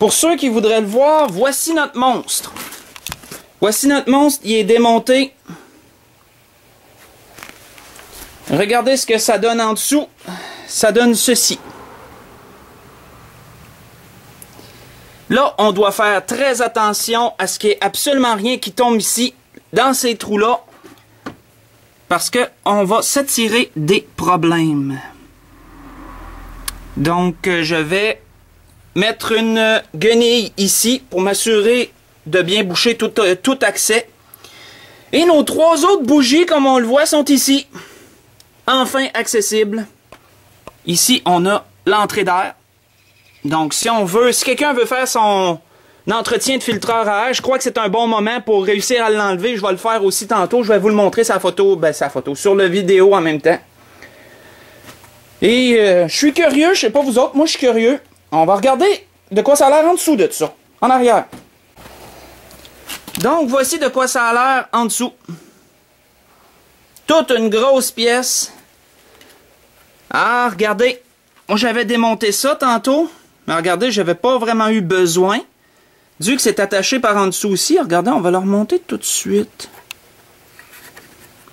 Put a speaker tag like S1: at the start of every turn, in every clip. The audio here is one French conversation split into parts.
S1: Pour ceux qui voudraient le voir, voici notre monstre. Voici notre monstre, il est démonté. Regardez ce que ça donne en dessous. Ça donne ceci. Là, on doit faire très attention à ce qu'il n'y ait absolument rien qui tombe ici, dans ces trous-là, parce qu'on va s'attirer des problèmes. Donc, je vais mettre une guenille ici pour m'assurer de bien boucher tout accès. Et nos 3 autres bougies, comme on le voit, sont ici. Enfin accessibles. Ici, on a l'entrée d'air. Donc, si quelqu'un veut faire son entretien de filtreur à air, je crois que c'est un bon moment pour réussir à l'enlever. Je vais le faire aussi tantôt. Je vais vous le montrer sa photo, sur la vidéo en même temps. Et je suis curieux, je sais pas vous autres, moi je suis curieux. On va regarder de quoi ça a l'air en dessous de ça, en arrière. Donc, voici de quoi ça a l'air en dessous. Toute une grosse pièce. Ah, regardez. Moi, j'avais démonté ça tantôt. Mais regardez, j'avais pas vraiment eu besoin. Vu que c'est attaché par en dessous aussi. Regardez, on va le remonter tout de suite.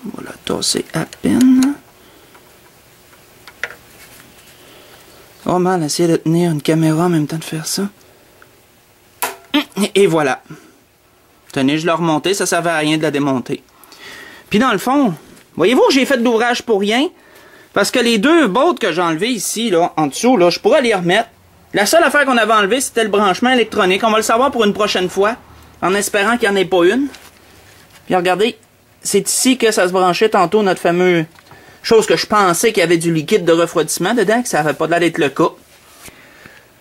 S1: On va la tasser à peine. Oh man, essayer de tenir une caméra en même temps de faire ça. Et voilà. Tenez, je l'ai remonté, ça servait à rien de la démonter. Puis dans le fond, voyez-vous que j'ai fait de l'ouvrage pour rien? Parce que les 2 bottes que j'ai enlevées ici, là, en dessous, là, je pourrais les remettre. La seule affaire qu'on avait enlevée, c'était le branchement électronique. On va le savoir pour une prochaine fois, en espérant qu'il n'y en ait pas une. Puis regardez, c'est ici que ça se branchait tantôt, notre fameux chose que je pensais qu'il y avait du liquide de refroidissement dedans, que ça n'avait pas l'air d'être le cas.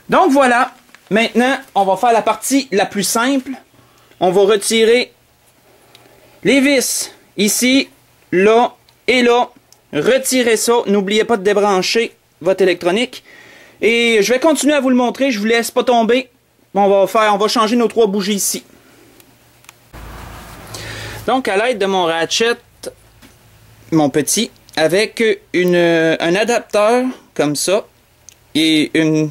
S1: Donc voilà, maintenant, on va faire la partie la plus simple. On va retirer les vis ici, là et là. Retirez ça. N'oubliez pas de débrancher votre électronique. Et je vais continuer à vous le montrer. Je vous laisse pas tomber. On va changer nos 3 bougies ici. Donc, à l'aide de mon ratchet, mon petit, avec un adapteur comme ça et une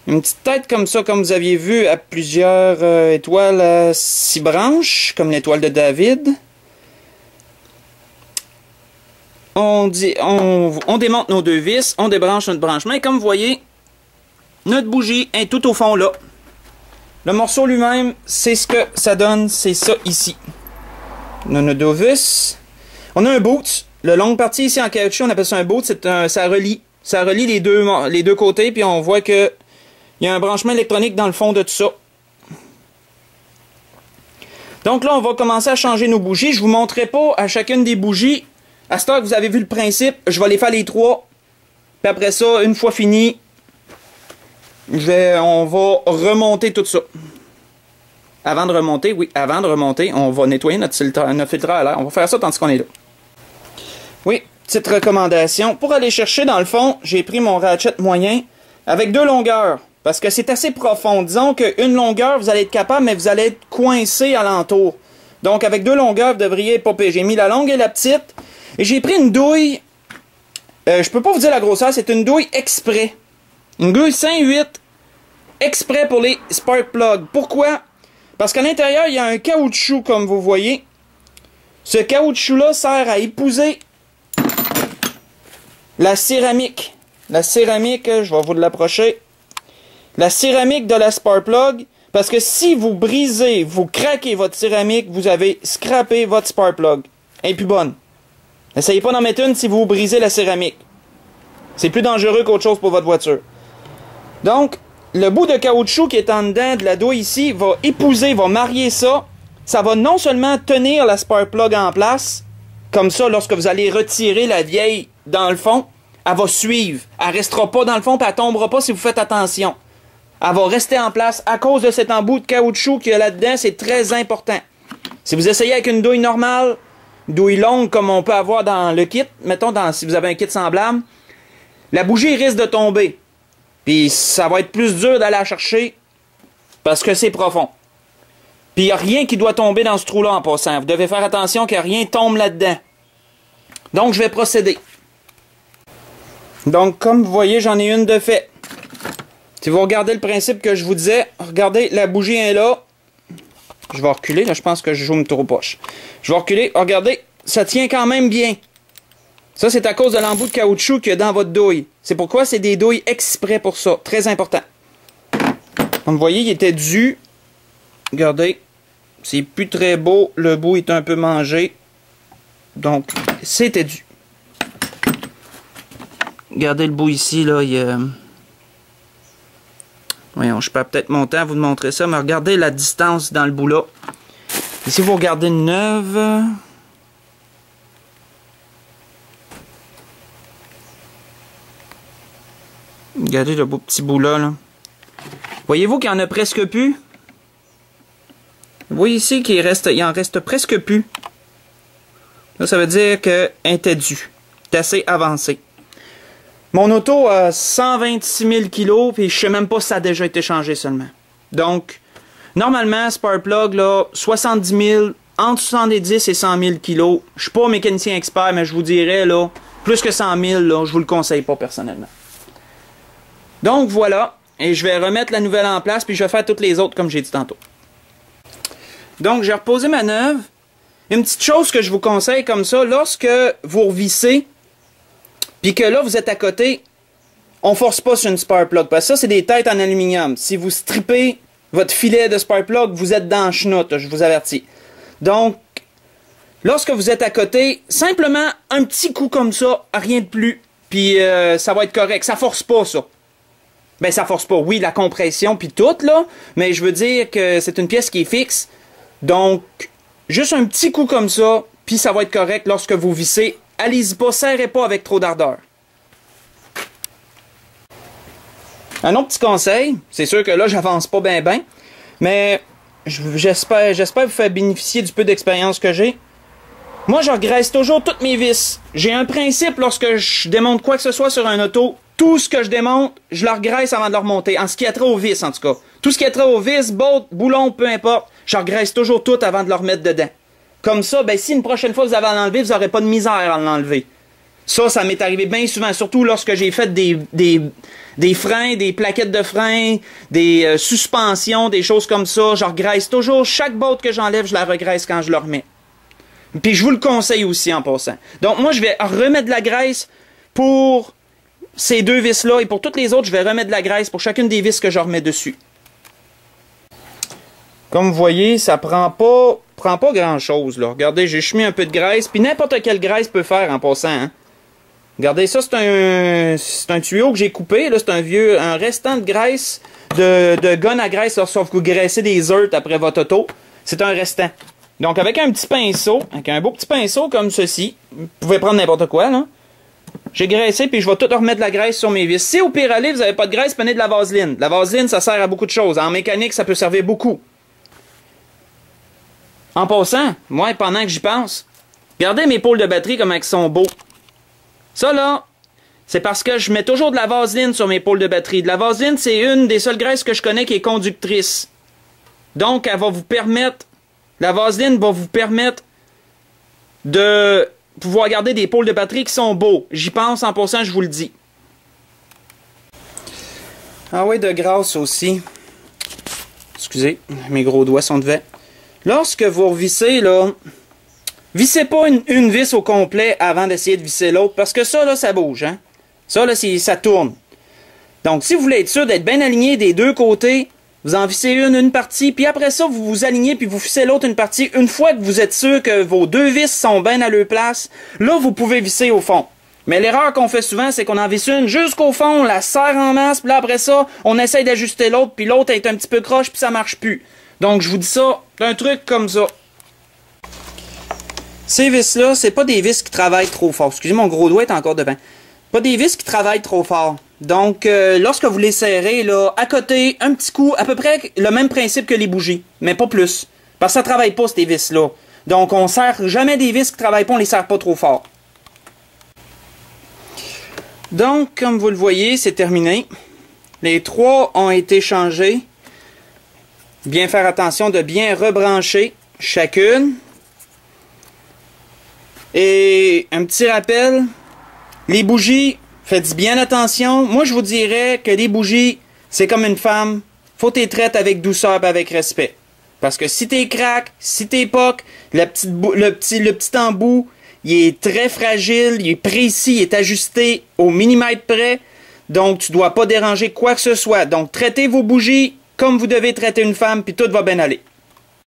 S1: petite tête comme ça, comme vous aviez vu, à plusieurs étoiles à 6 branches, comme l'étoile de David. On démonte nos 2 vis, on débranche notre branchement, et comme vous voyez, notre bougie est tout au fond là. Le morceau lui-même, c'est ce que ça donne, c'est ça ici. On a nos 2 vis. On a un boot. La longue partie ici en caoutchouc, on appelle ça un boot, ça relie les deux côtés, puis on voit que il y a un branchement électronique dans le fond de tout ça. Donc là, on va commencer à changer nos bougies. Je vous montrerai pas à chacune des bougies. À ce temps que vous avez vu le principe, je vais les faire les 3. Puis après ça, une fois fini, on va remonter tout ça. Avant de remonter, on va nettoyer notre filtre à l'air. On va faire ça tandis qu'on est là. Oui, petite recommandation. Pour aller chercher, dans le fond, j'ai pris mon ratchet moyen avec 2 longueurs. Parce que c'est assez profond. Disons qu'une longueur, vous allez être capable, mais vous allez être coincé alentour. Donc, avec 2 longueurs, vous devriez être pas pire. J'ai mis la longue et la petite. Et j'ai pris une douille. Je peux pas vous dire la grosseur, c'est une douille exprès. Une douille 5-8 exprès pour les spark plugs. Pourquoi? Parce qu'à l'intérieur, il y a un caoutchouc, comme vous voyez. Ce caoutchouc-là sert à épouser la céramique. La céramique, je vais vous l'approcher. La céramique de la spark plug. Parce que si vous brisez, vous craquez votre céramique, vous avez scrappé votre spark plug. Elle est plus bonne. N'essayez pas d'en mettre une si vous brisez la céramique. C'est plus dangereux qu'autre chose pour votre voiture. Donc, le bout de caoutchouc qui est en dedans de la douille ici va épouser, va marier ça. Ça va non seulement tenir la spark plug en place, comme ça, lorsque vous allez retirer la vieille dans le fond, elle va suivre. Elle restera pas dans le fond, puis elle tombera pas si vous faites attention. Elle va rester en place à cause de cet embout de caoutchouc qu'il y a là-dedans. C'est très important. Si vous essayez avec une douille normale, douille longue comme on peut avoir dans le kit, mettons si vous avez un kit semblable, la bougie risque de tomber. Puis ça va être plus dur d'aller la chercher parce que c'est profond. Puis il n'y a rien qui doit tomber dans ce trou-là en passant. Vous devez faire attention que rien tombe là-dedans. Donc je vais procéder. Donc comme vous voyez, j'en ai une de fait. Si vous regardez le principe que je vous disais, regardez, la bougie est là. Je vais reculer, là, je pense que je joue trop poche. Je vais reculer, regardez, ça tient quand même bien. Ça, c'est à cause de l'embout de caoutchouc qu'il y a dans votre douille. C'est pourquoi c'est des douilles exprès pour ça. Très important. Comme vous voyez, il était dû. Regardez, c'est plus très beau. Le bout est un peu mangé. Donc, c'était dû. Regardez le bout ici, là, il y a... Voyons, je perds peut-être mon temps à vous montrer ça, mais regardez la distance dans le bout là. Et si vous regardez une neuve... Regardez le beau petit bout là. Voyez-vous qu'il n'y en a presque plus? Vous voyez ici qu'il en reste presque plus. Là, ça veut dire qu'elle était due. C'est assez avancé. Mon auto a 126 000 kg, puis je sais même pas si ça a déjà été changé seulement. Donc, normalement, Sparkplug, là, 70 000, entre 70 et 100 000 kg. Je suis pas un mécanicien expert, mais je vous dirais, là, plus que 100 000, là, je vous le conseille pas personnellement. Donc, voilà. Et je vais remettre la nouvelle en place, puis je vais faire toutes les autres comme j'ai dit tantôt. Donc, j'ai reposé ma neuve. Une petite chose que je vous conseille comme ça, lorsque vous revissez, puis que là, vous êtes à côté, on force pas sur une Sparkplug, parce que ça, c'est des têtes en aluminium. Si vous strippez votre filet de Sparkplug, vous êtes dans la chenoute, je vous avertis. Donc, lorsque vous êtes à côté, simplement un petit coup comme ça, rien de plus, puis ça va être correct. Ça force pas, ça. Ben, ça force pas. Oui, la compression, puis tout, là, mais je veux dire que c'est une pièce qui est fixe. Donc, juste un petit coup comme ça, puis ça va être correct lorsque vous vissez. Allez-y pas, serrez pas avec trop d'ardeur. Un autre petit conseil, c'est sûr que là, j'avance pas ben, mais j'espère vous faire bénéficier du peu d'expérience que j'ai. Moi, je regraisse toujours toutes mes vis. J'ai un principe lorsque je démonte quoi que ce soit sur un auto, tout ce que je démonte, je le regraisse avant de le remonter. En ce qui a trait aux vis, en tout cas. Tout ce qui a trait aux vis, boulons, peu importe, je regraisse toujours tout avant de le remettre dedans. Comme ça, ben, si une prochaine fois vous avez à l'enlever, vous n'aurez pas de misère à l'enlever. Ça m'est arrivé bien souvent, surtout lorsque j'ai fait des freins, des plaquettes de freins, des suspensions, des choses comme ça. Je regraisse toujours. Chaque botte que j'enlève, je la regraisse quand je le remets. Puis je vous le conseille aussi en passant. Donc moi, je vais remettre de la graisse pour ces deux vis-là. Et pour toutes les autres, je vais remettre de la graisse pour chacune des vis que je remets dessus. Comme vous voyez, ça prend pas grand-chose, là. Regardez, j'ai mis un peu de graisse. Puis n'importe quelle graisse peut faire en passant, hein. Regardez, ça, c'est un tuyau que j'ai coupé. Là, c'est un restant de graisse, de gun à graisse, lorsque vous graissez des heurts après votre auto. C'est un restant. Donc, avec un petit pinceau, avec un beau petit pinceau comme ceci, vous pouvez prendre n'importe quoi, là. J'ai graissé, puis je vais tout remettre de la graisse sur mes vis. Si au pire aller, vous n'avez pas de graisse, prenez de la vaseline. La vaseline, ça sert à beaucoup de choses. En mécanique, ça peut servir beaucoup. En passant, moi, pendant que j'y pense, regardez mes pôles de batterie comme ils sont beaux. Ça, là, c'est parce que je mets toujours de la vaseline sur mes pôles de batterie. De la vaseline, c'est une des seules graisses que je connais qui est conductrice. Donc, elle va vous permettre, la vaseline va vous permettre de pouvoir garder des pôles de batterie qui sont beaux. J'y pense en passant, je vous le dis. Ah oui, de grâce aussi. Excusez, mes gros doigts sont devant. Lorsque vous revissez, là, vissez pas une vis au complet avant d'essayer de visser l'autre, parce que ça, là, ça bouge, hein. Ça, là, ça tourne. Donc, si vous voulez être sûr d'être bien aligné des deux côtés, vous en vissez une partie, puis après ça, vous vous alignez, puis vous vissez l'autre une partie. Une fois que vous êtes sûr que vos deux vis sont bien à leur place, là, vous pouvez visser au fond. Mais l'erreur qu'on fait souvent, c'est qu'on en visse une jusqu'au fond, on la serre en masse, puis là, après ça, on essaye d'ajuster l'autre, puis l'autre est un petit peu croche, puis ça marche plus. Donc, je vous dis ça, un truc comme ça. Ces vis-là, c'est pas des vis qui travaillent trop fort. Excusez, mon gros doigt est encore devant. Pas des vis qui travaillent trop fort. Donc, lorsque vous les serrez, là, à côté, un petit coup, à peu près le même principe que les bougies, mais pas plus. Parce que ça travaille pas, ces vis-là. Donc, on serre jamais des vis qui travaillent pas, on les serre pas trop fort. Donc, comme vous le voyez, c'est terminé. Les trois ont été changés. Bien faire attention de bien rebrancher chacune. Et un petit rappel, les bougies, faites bien attention. Moi, je vous dirais que les bougies, c'est comme une femme, faut t'y traiter avec douceur et avec respect. Parce que si t'es crack, si t'es poc, le petit embout, il est très fragile, il est précis, il est ajusté au millimètre près. Donc, tu dois pas déranger quoi que ce soit. Donc, traitez vos bougies comme vous devez traiter une femme, puis tout va bien aller.